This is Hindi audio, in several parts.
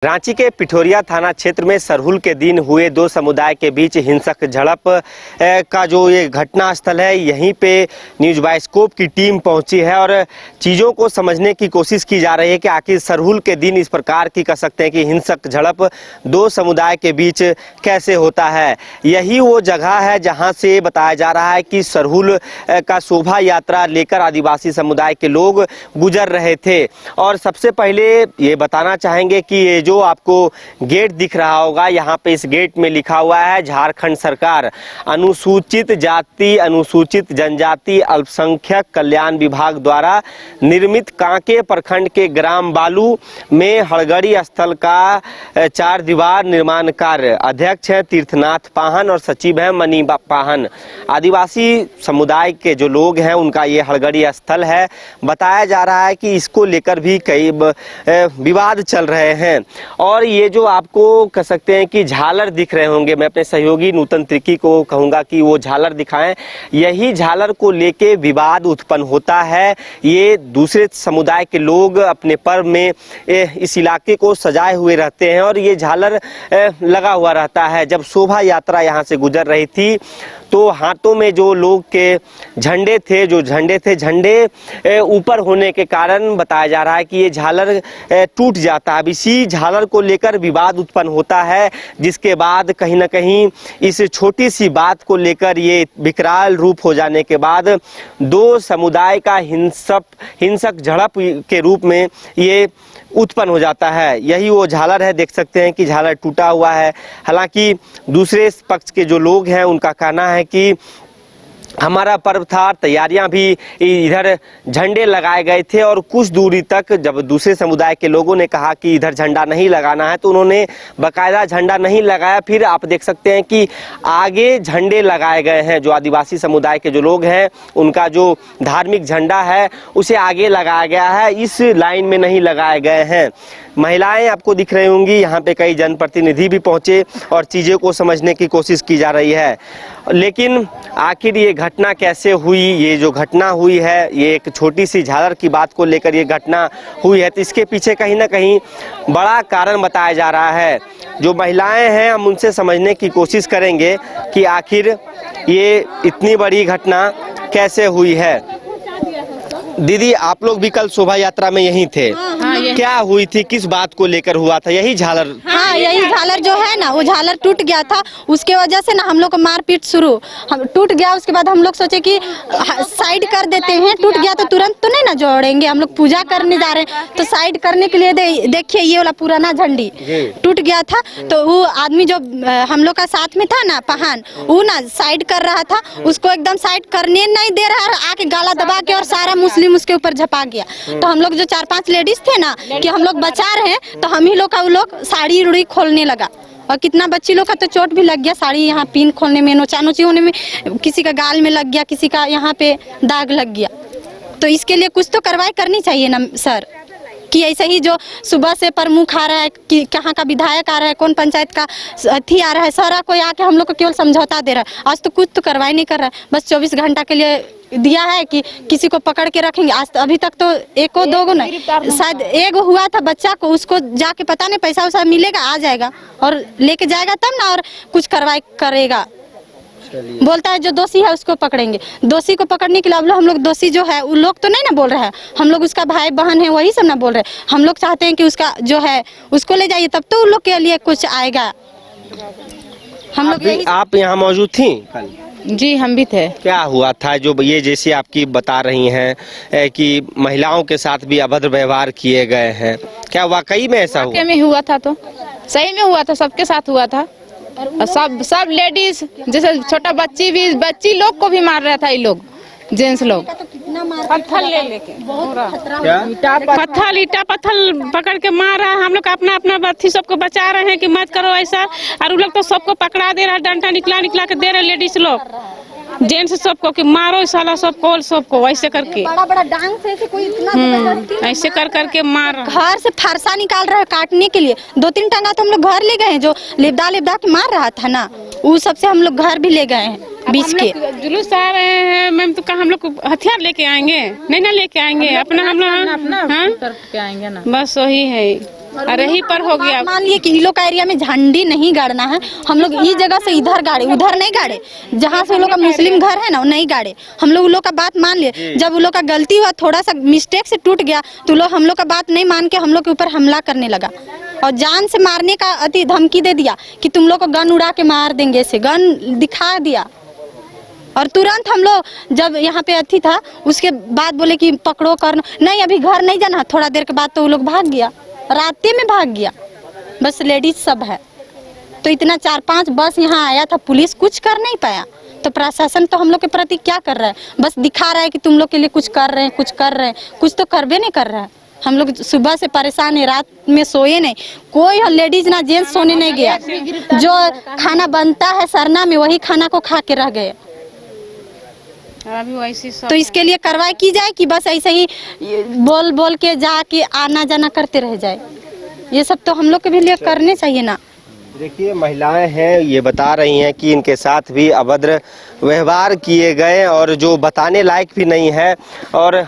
रांची के पिठोरिया थाना क्षेत्र में सरहुल के दिन हुए दो समुदाय के बीच हिंसक झड़प का जो ये घटना स्थल है, यहीं पे न्यूज़ बाइस्कोप की टीम पहुंची है और चीज़ों को समझने की कोशिश की जा रही है कि आखिर सरहुल के दिन इस प्रकार की कह सकते हैं कि हिंसक झड़प दो समुदाय के बीच कैसे होता है। यही वो जगह है जहां से बताया जा रहा है कि सरहुल का शोभा यात्रा लेकर आदिवासी समुदाय के लोग गुजर रहे थे। और सबसे पहले ये बताना चाहेंगे कि ये जो आपको गेट दिख रहा होगा, यहाँ पे इस गेट में लिखा हुआ है झारखंड सरकार अनुसूचित जाति अनुसूचित जनजाति अल्पसंख्यक कल्याण विभाग द्वारा निर्मित कांके प्रखंड के ग्राम बालू में हड़गड़ी स्थल का 4 दीवार निर्माण कार्य। अध्यक्ष है तीर्थनाथ पाहन और सचिव है मनी पाहन। आदिवासी समुदाय के जो लोग हैं उनका ये हड़गड़ी स्थल है। बताया जा रहा है कि इसको लेकर भी कई विवाद चल रहे हैं। और ये जो आपको कह सकते हैं कि झालर दिख रहे होंगे, मैं अपने सहयोगी नूतन त्रिकी को कहूँगा कि वो झालर दिखाएं। यही झालर को लेके विवाद उत्पन्न होता है। ये दूसरे समुदाय के लोग अपने पर्व में इस इलाके को सजाए हुए रहते हैं और ये झालर लगा हुआ रहता है। जब शोभा यात्रा यहाँ से गुजर रही थी तो हाथों में जो लोग के झंडे थे, झंडे ऊपर होने के कारण बताया जा रहा है कि ये झालर टूट जाता है। अब इसी झालर को लेकर विवाद उत्पन्न होता है, जिसके बाद कहीं ना कहीं इस छोटी सी बात को लेकर ये विकराल रूप हो जाने के बाद दो समुदाय का हिंसक झड़प के रूप में ये उत्पन्न हो जाता है। यही वो झालर है, देख सकते हैं कि झालर टूटा हुआ है। हालांकि दूसरे पक्ष के जो लोग हैं उनका कहना है कि हमारा पर्व था, तैयारियां भी इधर झंडे लगाए गए थे और कुछ दूरी तक जब दूसरे समुदाय के लोगों ने कहा कि इधर झंडा नहीं लगाना है तो उन्होंने बाकायदा झंडा नहीं लगाया। फिर आप देख सकते हैं कि आगे झंडे लगाए गए हैं। जो आदिवासी समुदाय के जो लोग हैं उनका जो धार्मिक झंडा है उसे आगे लगाया गया है, इस लाइन में नहीं लगाए गए हैं। महिलाएं आपको दिख रही होंगी, यहाँ पे कई जनप्रतिनिधि भी पहुंचे और चीज़ों को समझने की कोशिश की जा रही है। लेकिन आखिर ये घटना कैसे हुई, ये जो घटना हुई है, ये एक छोटी सी झालर की बात को लेकर ये घटना हुई है, तो इसके पीछे कहीं ना कहीं बड़ा कारण बताया जा रहा है। जो महिलाएं हैं हम उनसे समझने की कोशिश करेंगे कि आखिर ये इतनी बड़ी घटना कैसे हुई है। दीदी, आप लोग भी कल शोभा यात्रा में यहीं थे? क्या हुई थी, किस बात को लेकर हुआ था? यही झालर? हाँ, यही झालर जो है ना, वो झालर टूट गया था। उसके वजह से ना हम लोग को मारपीट शुरू टूट गया। उसके बाद हम लोग सोचे कि साइड कर देते हैं, टूट गया तो तुरंत तो नहीं ना जोड़ेंगे, हम लोग पूजा करने जा रहे हैं तो साइड करने के लिए देखिए ये वाला पुराना झंडी टूट गया था। तो वो आदमी जो हम लोग का साथ में था ना पाहन, वो ना साइड कर रहा था, उसको एकदम साइड करने नहीं दे रहा, आके गाला दबा के और सारा मुस्लिम उसके ऊपर झपा गया। तो हम लोग जो 4-5 लेडीज थे ना कि हम लोग बचा रहे हैं, तो हम ही लोग का वो लोग साड़ी रुड़ी खोलने लगा और कितना बच्ची लोग का तो चोट भी लग गया। साड़ी यहाँ पिन खोलने में, नोचा नोची होने में, किसी का गाल में लग गया, किसी का यहाँ पे दाग लग गया। तो इसके लिए कुछ तो कार्रवाई करनी चाहिए ना सर, कि ऐसे ही जो सुबह से प्रमुख आ रहा है, कि कहाँ का विधायक आ रहा है, कौन पंचायत का अथी आ रहा है, सारा कोई आके हम लोग को केवल समझौता दे रहा है। आज तो कुछ तो कार्रवाई नहीं कर रहा है, बस 24 घंटा के लिए दिया है कि किसी को पकड़ के रखेंगे। आज अभी तक तो एको दोगो नहीं, शायद एक हुआ था बच्चा को, उसको जाके पता नहीं पैसा वैसा मिलेगा, आ जाएगा और लेके जाएगा तब ना और कुछ कार्रवाई करेगा। बोलता है जो दोषी है उसको पकड़ेंगे। दोषी को पकड़ने के लिए अब हम लोग दोषी जो है वो लोग तो नहीं ना बोल रहे हैं, हम लोग उसका भाई बहन है वही सब ना बोल रहे हैं। हम लोग चाहते हैं कि उसका जो है उसको ले जाइए, तब तो उन लोग के लिए कुछ आएगा। हम लोग आप यहाँ मौजूद थी कल? जी, हम भी थे। क्या हुआ था जो ये जैसे आपकी बता रही हैं कि महिलाओं के साथ भी अभद्र व्यवहार किए गए हैं, क्या वाकई में ऐसा हुआ? में हुआ था, तो सही में हुआ था, सबके साथ हुआ था। सब लेडीज, जैसे छोटा बच्ची लोग को भी मार रहा था, ये लोग जेंट्स लोग पत्थर ले लेके, पत्थर पकड़ के मार रहा है। हम लोग अपना बच्ची सबको बचा रहे हैं कि मत करो ऐसा, और लोग तो सबको पकड़ा दे रहा है, डंडा निकला के दे रहे लेडीज लोग, जेंट्स सबको कि मारो साला सबको ऐसे करके, बड़ा डांग से ऐसे कोई इतना ऐसे करके मार। घर से फरसा निकाल रहा है काटने के लिए। 2-3 टंगा तो हम लोग घर ले गए हैं, जो लिपदा के मार रहा था ना, वो सबसे हम लोग घर भी ले गए हैं। बीच के जुलूस आ रहे हैं मैम, तो कहाँ हम लोग हथियार लेके आएंगे? नहीं ना लेके आएंगे, अपना हम लोग आएंगे ना, बस वही है। अरे ही पर हो गया। मान लिए कि इन लोग का एरिया में झंडी नहीं गाड़ना है, हम लोग इस जगह से इधर गाड़े, उधर नहीं गाड़े। जहाँ से उन लोग का मुस्लिम घर है ना, नहीं गाड़े। हम लोग उन लोग का बात मान लिए। जब उन लोग का गलती हुआ, थोड़ा सा मिस्टेक से टूट गया, तो लोग हम लोग का बात नहीं मान के हम लोग के ऊपर हमला करने लगा और जान से मारने का अति धमकी दे दिया कि तुम लोग को गन उड़ा के मार देंगे, से गन दिखा दिया। और तुरंत हम लोग जब यहाँ पे अथी था, उसके बाद बोले कि पकड़ो कर, नहीं अभी घर नहीं जाना। थोड़ा देर के बाद तो वो लोग भाग गया, रास्ते में भाग गया। बस लेडीज सब है, तो इतना 4-5 बस यहाँ आया था, पुलिस कुछ कर नहीं पाया। तो प्रशासन तो हम लोग के प्रति क्या कर रहा है, बस दिखा रहा है कि तुम लोग के लिए कुछ कर रहे हैं, कुछ कर रहे हैं, कुछ तो करबे नहीं कर रहा है। हम लोग सुबह से परेशान है, रात में सोए नहीं, कोई लेडीज ना जेंट्स सोने नहीं गया। जो खाना बनता है सरना में, वही खाना को खा के रह गए। अभी वैसी सब तो इसके लिए कार्रवाई की जाए कि बस ऐसे ही बोल बोल के जाके आना जाना करते रह जाए। ये सब तो हम लोग के भी लिए करने चाहिए ना। देखिए, महिलाएं हैं, ये बता रही हैं कि इनके साथ भी अभद्र व्यवहार किए गए और जो बताने लायक भी नहीं है, और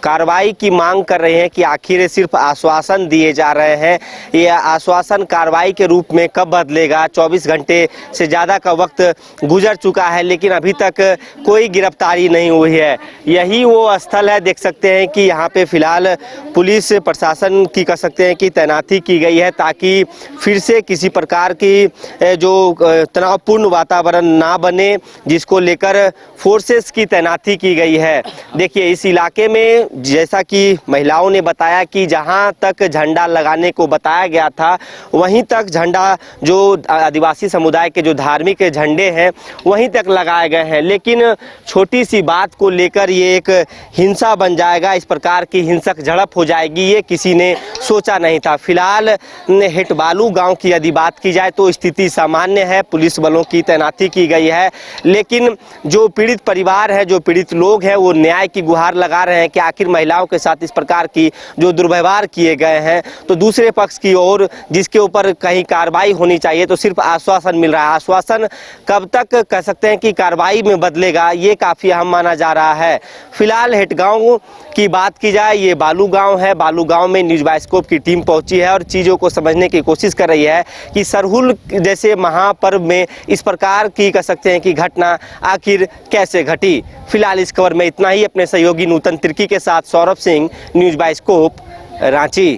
कार्रवाई की मांग कर रहे हैं कि आखिर सिर्फ आश्वासन दिए जा रहे हैं। ये आश्वासन कार्रवाई के रूप में कब बदलेगा? 24 घंटे से ज़्यादा का वक्त गुजर चुका है, लेकिन अभी तक कोई गिरफ्तारी नहीं हुई है। यही वो स्थल है, देख सकते हैं कि यहाँ पे फिलहाल पुलिस प्रशासन की कह सकते हैं कि तैनाती की गई है, ताकि फिर से किसी प्रकार की जो तनावपूर्ण वातावरण ना बने, जिसको लेकर फोर्सेस की तैनाती की गई है। देखिए, इस इलाके में जैसा कि महिलाओं ने बताया कि जहां तक झंडा लगाने को बताया गया था, वहीं तक झंडा जो आदिवासी समुदाय के जो धार्मिक झंडे हैं वहीं तक लगाए गए हैं, लेकिन छोटी सी बात को लेकर ये एक हिंसा बन जाएगा, इस प्रकार की हिंसक झड़प हो जाएगी, ये किसी ने सोचा नहीं था। फिलहाल हेटबालू गांव की यदि बात की जाए तो स्थिति सामान्य है, पुलिस बलों की तैनाती की गई है, लेकिन जो पीड़ित परिवार है, जो पीड़ित लोग हैं, वो न्याय की गुहार लगा रहे हैं कि आखिर महिलाओं के साथ इस प्रकार की जो दुर्व्यवहार किए गए हैं, तो दूसरे पक्ष की ओर जिसके ऊपर कहीं कार्रवाई होनी चाहिए तो सिर्फ आश्वासन मिल रहा है। आश्वासन कब तक कह सकते हैं कि कार्रवाई में बदलेगा, ये काफी अहम माना जा रहा है। फिलहाल हेटगांव की बात की जाए, ये बालू गांव है। बालू गांव में न्यूज बाइस्कोप की टीम पहुंची है और चीज़ों को समझने की कोशिश कर रही है कि सरहुल जैसे महापर्व में इस प्रकार की कह सकते हैं कि घटना आखिर कैसे घटी। फिलहाल इस खबर में इतना ही। अपने सहयोगी नूतन तिर्की के साथ सौरभ सिंह, न्यूज बाइस्कोप, रांची।